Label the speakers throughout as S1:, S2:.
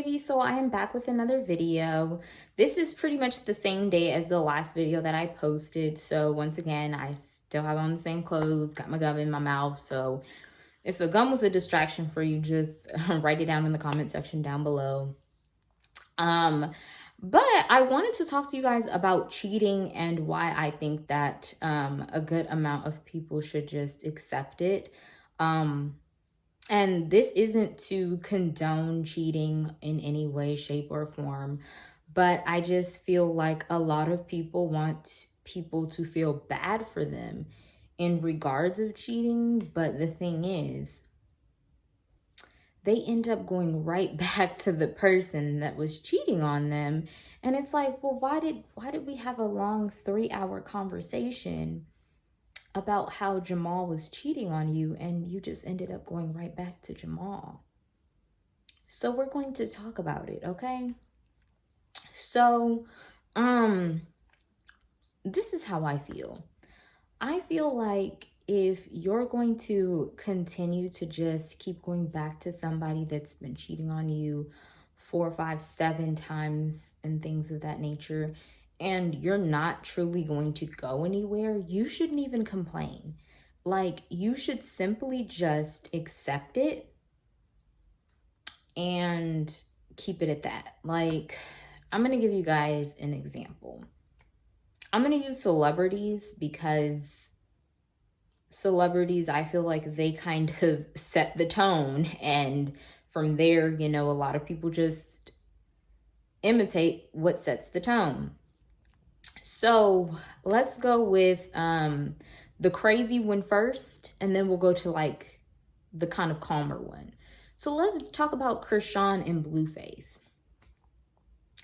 S1: baby. So I am back with another video. This is pretty much the same day as the last video that I posted. So once again, I still have on the same clothes, got my gum in my mouth. So if the gum was a distraction for you, just write it down in the comment section down below. But I wanted to talk to you guys about cheating and why I think that a good amount of people should just accept it. And this isn't to condone cheating in any way, shape, or form, but I just feel like a lot of people want people to feel bad for them in regards of cheating. But the thing is, they end up going right back to the person that was cheating on them. And it's like, well, why did we have a long 3-hour conversation about how Jamal was cheating on you and you just ended up going right back to Jamal? So we're going to talk about it, okay? So, this is how I feel. I feel like if you're going to continue to just keep going back to somebody that's been cheating on you 4, 5, 7 times and things of that nature, and you're not truly going to go anywhere, you shouldn't even complain. Like, you should simply just accept it and keep it at that. Like, I'm going to give you guys an example. I'm going to use celebrities because celebrities, I feel like they kind of set the tone. And from there, you know, a lot of people just imitate what sets the tone. So let's go with the crazy one first, and then we'll go to like the kind of calmer one. So let's talk about Krishan and Blueface.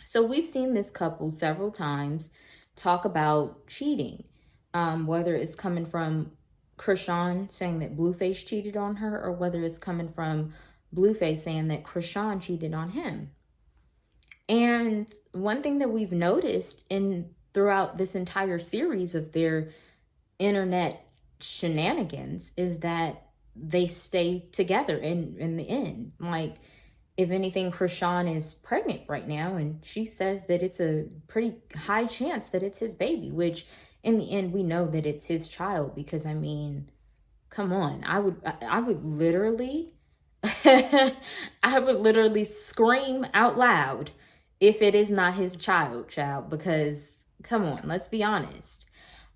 S1: So we've seen this couple several times talk about cheating, whether it's coming from Krishan saying that Blueface cheated on her, or whether it's coming from Blueface saying that Krishan cheated on him. And one thing that we've noticed throughout this entire series of their internet shenanigans is that they stay together in the end. Like, if anything, Krishan is pregnant right now, and she says that it's a pretty high chance that it's his baby, which in the end, we know that it's his child, because I mean, come on, I would literally, I would literally scream out loud if it is not his child, because come on, let's be honest.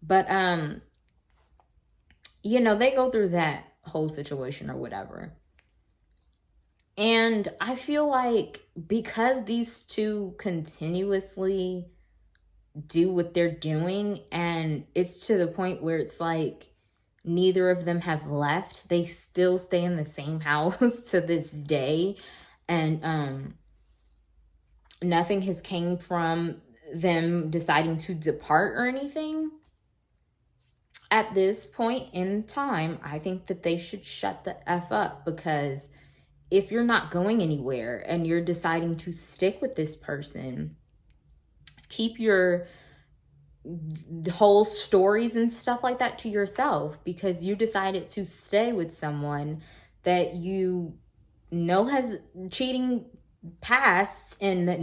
S1: But, you know, they go through that whole situation or whatever. And I feel like because these two continuously do what they're doing, and it's to the point where it's like neither of them have left, they still stay in the same house to this day, and nothing has came from them deciding to depart or anything. At this point in time, I think that they should shut the F up, because if you're not going anywhere and you're deciding to stick with this person, keep your whole stories and stuff like that to yourself, because you decided to stay with someone that you know has cheating past, and that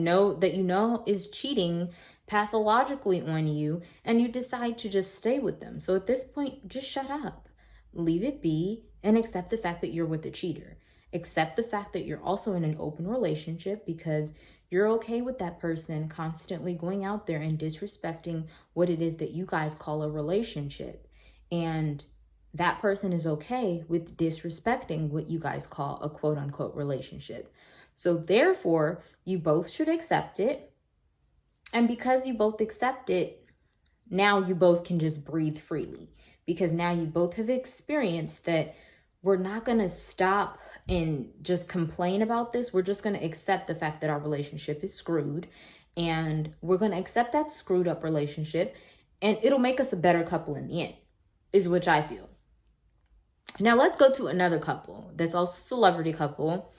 S1: you know is cheating pathologically on you, and you decide to just stay with them. So at this point, just shut up, leave it be, and accept the fact that you're with a cheater. Accept the fact that you're also in an open relationship, because you're okay with that person constantly going out there and disrespecting what it is that you guys call a relationship. And that person is okay with disrespecting what you guys call a quote unquote relationship. So therefore, you both should accept it. And because you both accept it, now you both can just breathe freely, because now you both have experienced that we're not going to stop and just complain about this. We're just going to accept the fact that our relationship is screwed, and we're going to accept that screwed up relationship, and it'll make us a better couple in the end, is which I feel. Now let's go to another couple that's also a celebrity couple.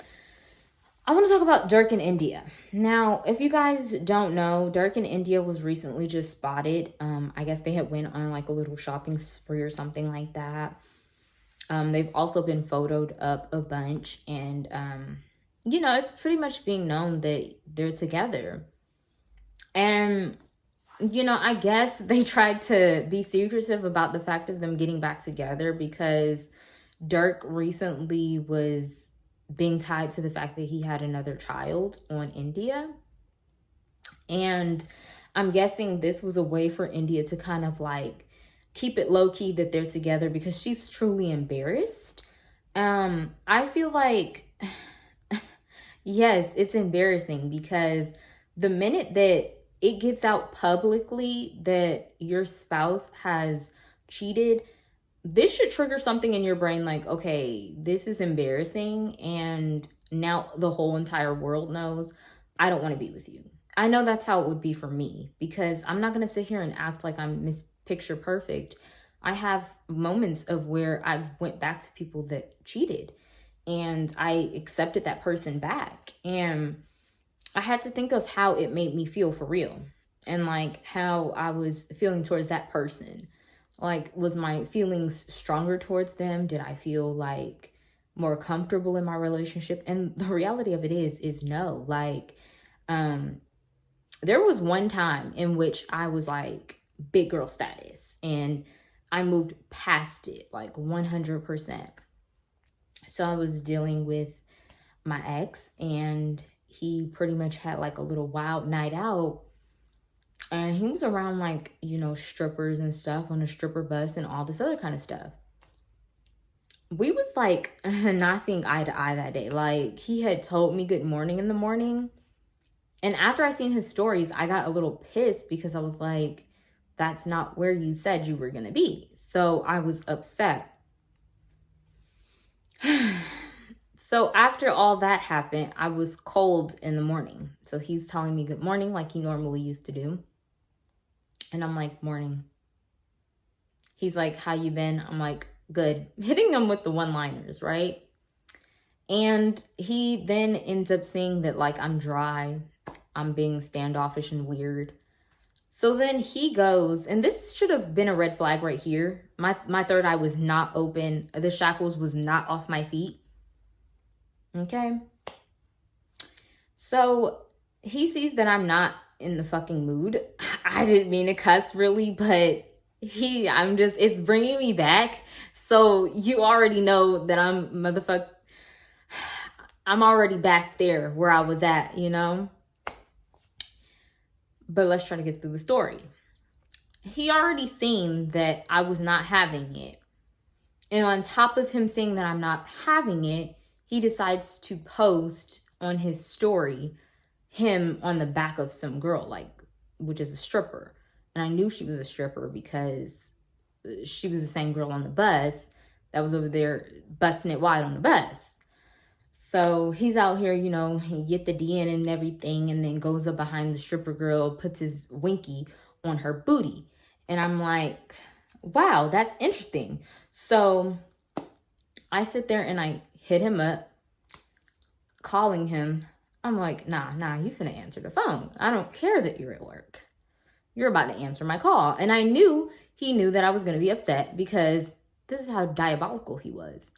S1: I want to talk about Dirk and India. Now, if you guys don't know, Dirk and India was recently just spotted. I guess they had went on like a little shopping spree or something like that. They've also been photoed up a bunch, and you know, it's pretty much being known that they're together. And, you know, I guess they tried to be secretive about the fact of them getting back together because Dirk recently was being tied to the fact that he had another child on India. And I'm guessing this was a way for India to kind of like keep it low key that they're together because she's truly embarrassed. I feel like, yes, it's embarrassing because the minute that it gets out publicly that your spouse has cheated, this should trigger something in your brain like, okay, this is embarrassing. And now the whole entire world knows I don't want to be with you. I know that's how it would be for me because I'm not going to sit here and act like I'm Miss Picture Perfect. I have moments of where I've went back to people that cheated and I accepted that person back. And I had to think of how it made me feel for real and like how I was feeling towards that person. Like, was my feelings stronger towards them? Did I feel like more comfortable in my relationship? And the reality of it is no. Like, there was one time in which I was like big girl status and I moved past it like 100%. So I was dealing with my ex and he pretty much had like a little wild night out. And he was around like, you know, strippers and stuff on a stripper bus and all this other kind of stuff. We was like not seeing eye to eye that day. Like he had told me good morning in the morning. And after I seen his stories, I got a little pissed because I was like, that's not where you said you were going to be. So I was upset. So after all that happened, I was cold in the morning. So he's telling me good morning like he normally used to do. And I'm like, morning. He's like, how you been? I'm like, good. Hitting him with the one-liners, right? And he then ends up saying that like I'm dry, I'm being standoffish and weird. So then he goes, and this should have been a red flag right here. My third eye was not open. The shackles was not off my feet. Okay. So he sees that I'm not in the fucking mood. I didn't mean to cuss really, but it's bringing me back. So you already know that I'm already back there where I was at, you know? But let's try to get through the story. He already seen that I was not having it. And on top of him saying that I'm not having it, he decides to post on his story him on the back of some girl, like, which is a stripper. And I knew she was a stripper because she was the same girl on the bus that was over there busting it wide on the bus. So he's out here, you know, he get the DN and everything, and then goes up behind the stripper girl, puts his winky on her booty. And I'm like, wow, that's interesting. So I sit there and I hit him up, calling him. I'm like, nah, you finna answer the phone. I don't care that you're at work. You're about to answer my call. And I knew he knew that I was going to be upset because this is how diabolical he was.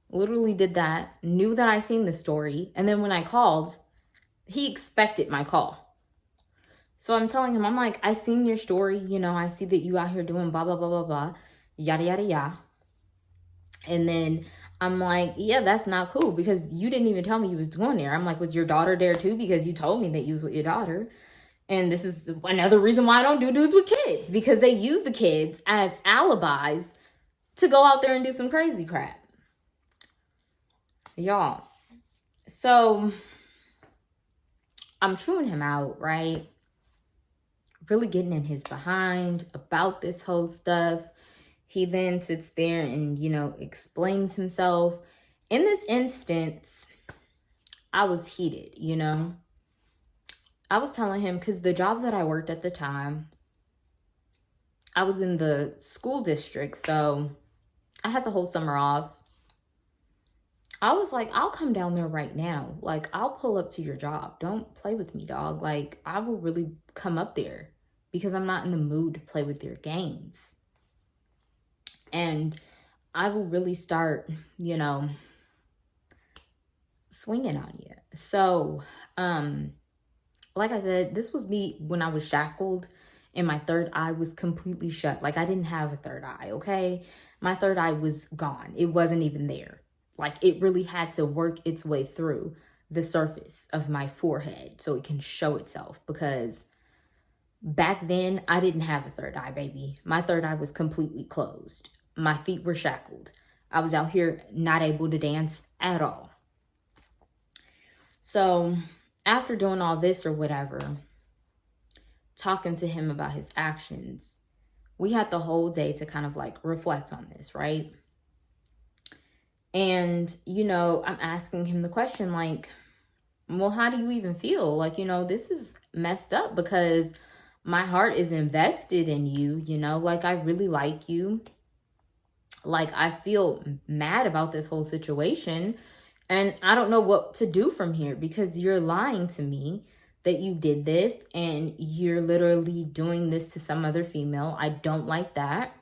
S1: Literally did that, knew that I seen the story. And then when I called, he expected my call. So I'm telling him, I'm like, I seen your story. You know, I see that you out here doing blah, blah, blah, blah, blah, yada, yada, yada. And then I'm like, yeah, that's not cool because you didn't even tell me you was going there. I'm like, was your daughter there too? Because you told me that you was with your daughter. And this is another reason why I don't do dudes with kids, because they use the kids as alibis to go out there and do some crazy crap. Y'all. So I'm chewing him out, right? Really getting in his behind about this whole stuff. He then sits there and, you know, explains himself. In this instance, I was heated, you know. I was telling him, because the job that I worked at the time, I was in the school district, so I had the whole summer off. I was like, I'll come down there right now. Like, I'll pull up to your job. Don't play with me, dog. Like, I will really come up there because I'm not in the mood to play with your games. And I will really start, you know, swinging on you. So, like I said, this was me when I was shackled and my third eye was completely shut. Like I didn't have a third eye, okay? My third eye was gone. It wasn't even there. Like it really had to work its way through the surface of my forehead so it can show itself, because back then I didn't have a third eye, baby. My third eye was completely closed. My feet were shackled. I was out here not able to dance at all. So after doing all this or whatever, talking to him about his actions, we had the whole day to kind of like reflect on this, right? And, I'm asking him the question like, well, how do you even feel? Like, this is messed up because my heart is invested in you, like I really like you. Like I feel mad about this whole situation and I don't know what to do from here because you're lying to me that you did this and you're literally doing this to some other female. I don't like that.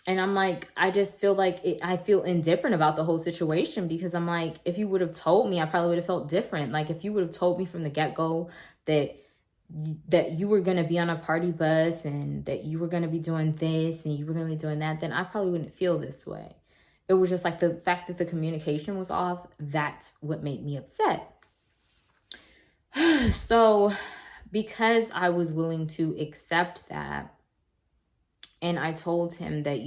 S1: And I'm like, I just feel like I feel indifferent about the whole situation because I'm like, if you would have told me, I probably would have felt different. Like if you would have told me from the get-go that you were going to be on a party bus and that you were going to be doing this and you were going to be doing that, then I probably wouldn't feel this way. It was just like the fact that the communication was off. That's what made me upset. So because I was willing to accept that, and I told him that,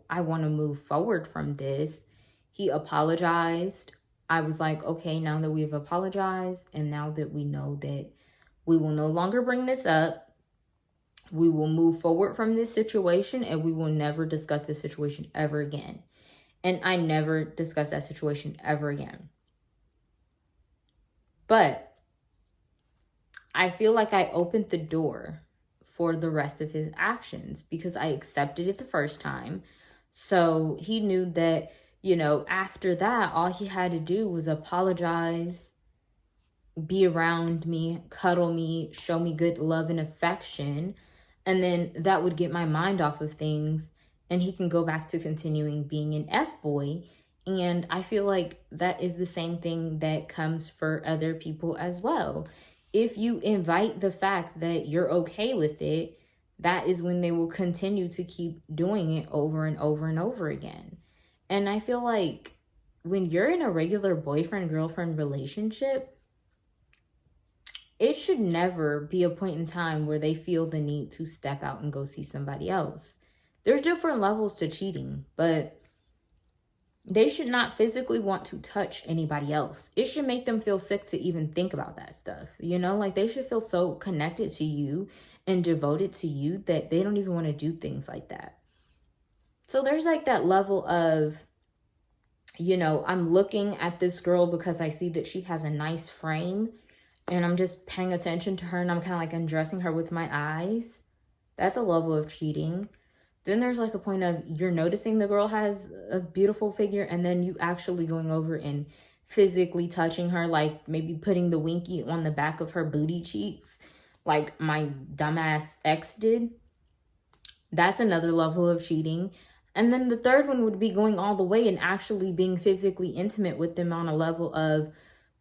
S1: I want to move forward from this, he apologized. I was like, okay, now that we've apologized and now that we know that we will no longer bring this up, we will move forward from this situation and we will never discuss this situation ever again. And I never discussed that situation ever again. But I feel like I opened the door for the rest of his actions because I accepted it the first time. So he knew that, after that, all he had to do was apologize, be around me, cuddle me, show me good love and affection. And then that would get my mind off of things and he can go back to continuing being an F-boy. And I feel like that is the same thing that comes for other people as well. If you invite the fact that you're okay with it, that is when they will continue to keep doing it over and over and over again. And I feel like when you're in a regular boyfriend-girlfriend relationship, it should never be a point in time where they feel the need to step out and go see somebody else. There's different levels to cheating, but they should not physically want to touch anybody else. It should make them feel sick to even think about that stuff. Like they should feel so connected to you and devoted to you that they don't even want to do things like that. So there's like that level of, I'm looking at this girl because I see that she has a nice frame and I'm just paying attention to her and I'm kind of like undressing her with my eyes. That's a level of cheating. Then there's like a point of you're noticing the girl has a beautiful figure and then you actually going over and physically touching her, like maybe putting the winky on the back of her booty cheeks like my dumbass ex did. That's another level of cheating. And then the third one would be going all the way and actually being physically intimate with them on a level of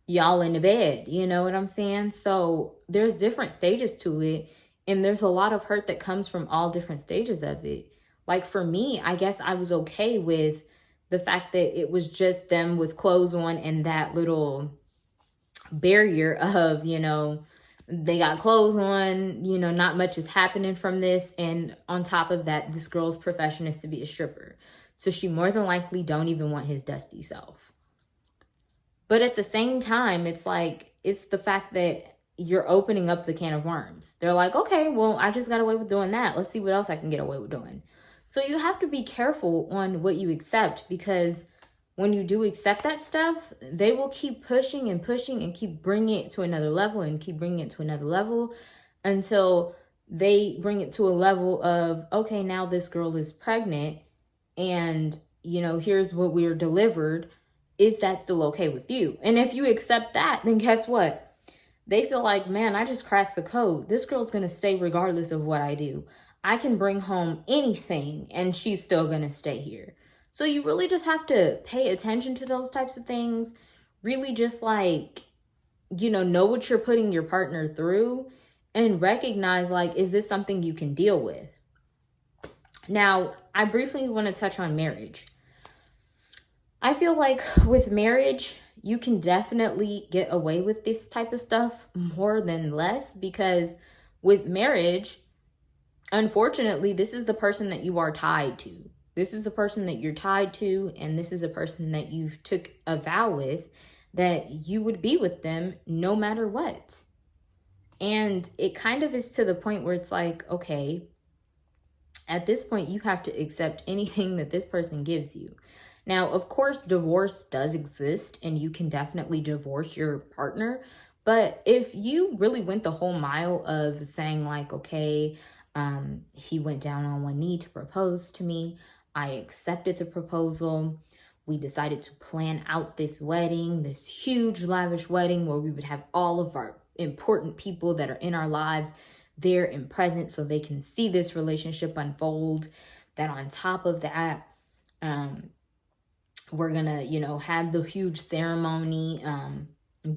S1: y'all in the bed. You know what I'm saying? So there's different stages to it. And there's a lot of hurt that comes from all different stages of it. Like for me, I guess I was okay with the fact that it was just them with clothes on and that little barrier of, they got clothes on, not much is happening from this. And on top of that, this girl's profession is to be a stripper. So she more than likely don't even want his dusty self. But at the same time, it's like, it's the fact that you're opening up the can of worms. They're like, okay, well, I just got away with doing that. Let's see what else I can get away with doing. So you have to be careful on what you accept, because when you do accept that stuff, they will keep pushing and pushing and keep bringing it to another level and keep bringing it to another level until they bring it to a level of, okay, now this girl is pregnant and, here's what we're delivered. Is that still okay with you? And if you accept that, then guess what? They feel like, man, I just cracked the code. This girl's going to stay regardless of what I do. I can bring home anything and she's still going to stay here. So you really just have to pay attention to those types of things. really just like, know what you're putting your partner through and recognize, like, is this something you can deal with? Now, I briefly want to touch on marriage. I feel like with marriage, you can definitely get away with this type of stuff more than less, because with marriage, unfortunately, this is the person that you are tied to. This is the person that you're tied to, and this is a person that you took a vow with that you would be with them no matter what. And it kind of is to the point where it's like, okay, at this point, you have to accept anything that this person gives you. Now, of course, divorce does exist and you can definitely divorce your partner. But if you really went the whole mile of saying, like, okay, he went down on one knee to propose to me, I accepted the proposal. We decided to plan out this wedding, this huge, lavish wedding where we would have all of our important people that are in our lives there and present so they can see this relationship unfold. That on top of that, we're gonna, have the huge ceremony,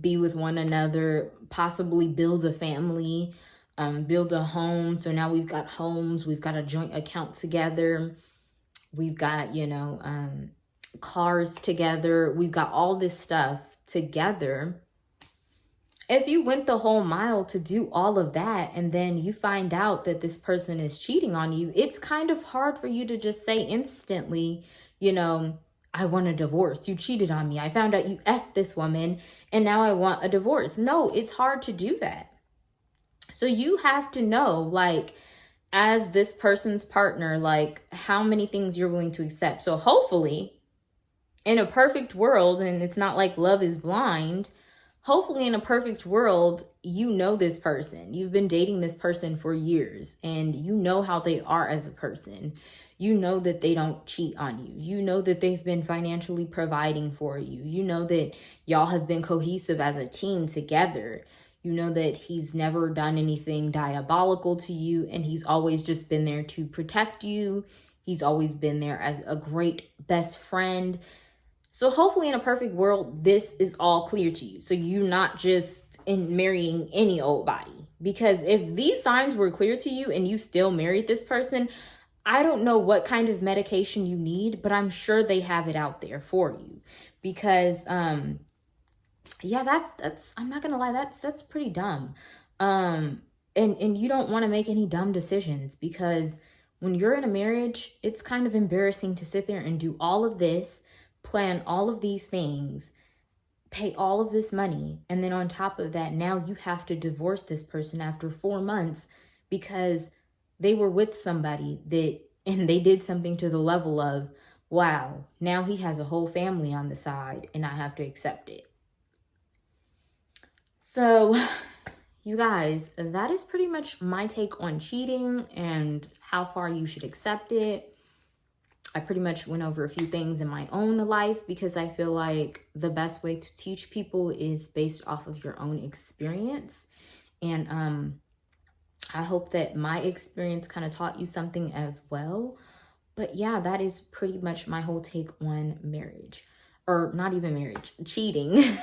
S1: be with one another, possibly build a family, build a home. So now we've got homes, we've got a joint account together, we've got, cars together, we've got all this stuff together. If you went the whole mile to do all of that and then you find out that this person is cheating on you, it's kind of hard for you to just say instantly, I want a divorce. You cheated on me. I found out you effed this woman and now I want a divorce. No, it's hard to do that. So you have to know, like, as this person's partner, like, how many things you're willing to accept. So hopefully, in a perfect world, and it's not like love is blind, hopefully in a perfect world, you know this person. You've been dating this person for years and you know how they are as a person. You know that they don't cheat on you. You know that they've been financially providing for you. You know that y'all have been cohesive as a team together. You know that he's never done anything diabolical to you and he's always just been there to protect you. He's always been there as a great best friend. So hopefully in a perfect world, this is all clear to you. So you're not just in marrying any old body. Because if these signs were clear to you and you still married this person, I don't know what kind of medication you need, but I'm sure they have it out there for you. Because yeah, that's I'm not gonna lie, that's pretty dumb. And you don't want to make any dumb decisions, because when you're in a marriage, it's kind of embarrassing to sit there and do all of this, plan all of these things, pay all of this money, and then on top of that, now you have to divorce this person after 4 months because they were with somebody and they did something to the level of, wow, now he has a whole family on the side and I have to accept it. So, you guys, that is pretty much my take on cheating and how far you should accept it. I pretty much went over a few things in my own life because I feel like the best way to teach people is based off of your own experience. And I hope that my experience kind of taught you something as well. But yeah, that is pretty much my whole take on marriage. Or not even marriage, cheating.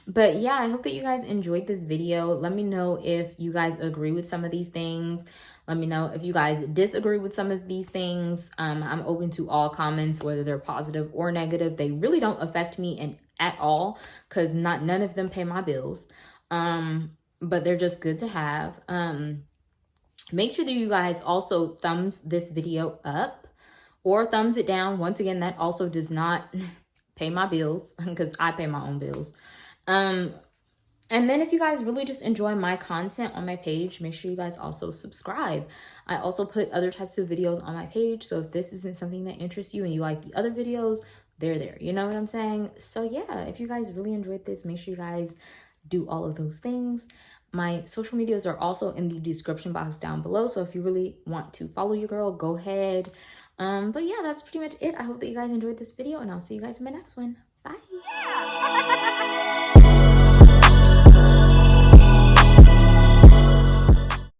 S1: But yeah, I hope that you guys enjoyed this video. Let me know if you guys agree with some of these things. Let me know if you guys disagree with some of these things. I'm open to all comments, whether they're positive or negative. They really don't affect me at all because none of them pay my bills. But they're just good to have. Make sure that you guys also thumbs this video up or thumbs it down. Once again, that also does not pay my bills because I pay my own bills. And then if you guys really just enjoy my content on my page, make sure you guys also subscribe. I also put other types of videos on my page. So if this isn't something that interests you and you like the other videos, they're there. You know what I'm saying? So yeah, if you guys really enjoyed this, make sure you guys do all of those things. My social medias are also in the description box down below. So if you really want to follow your girl, go ahead. But yeah, that's pretty much it. I hope that you guys enjoyed this video and I'll see you guys in my next one.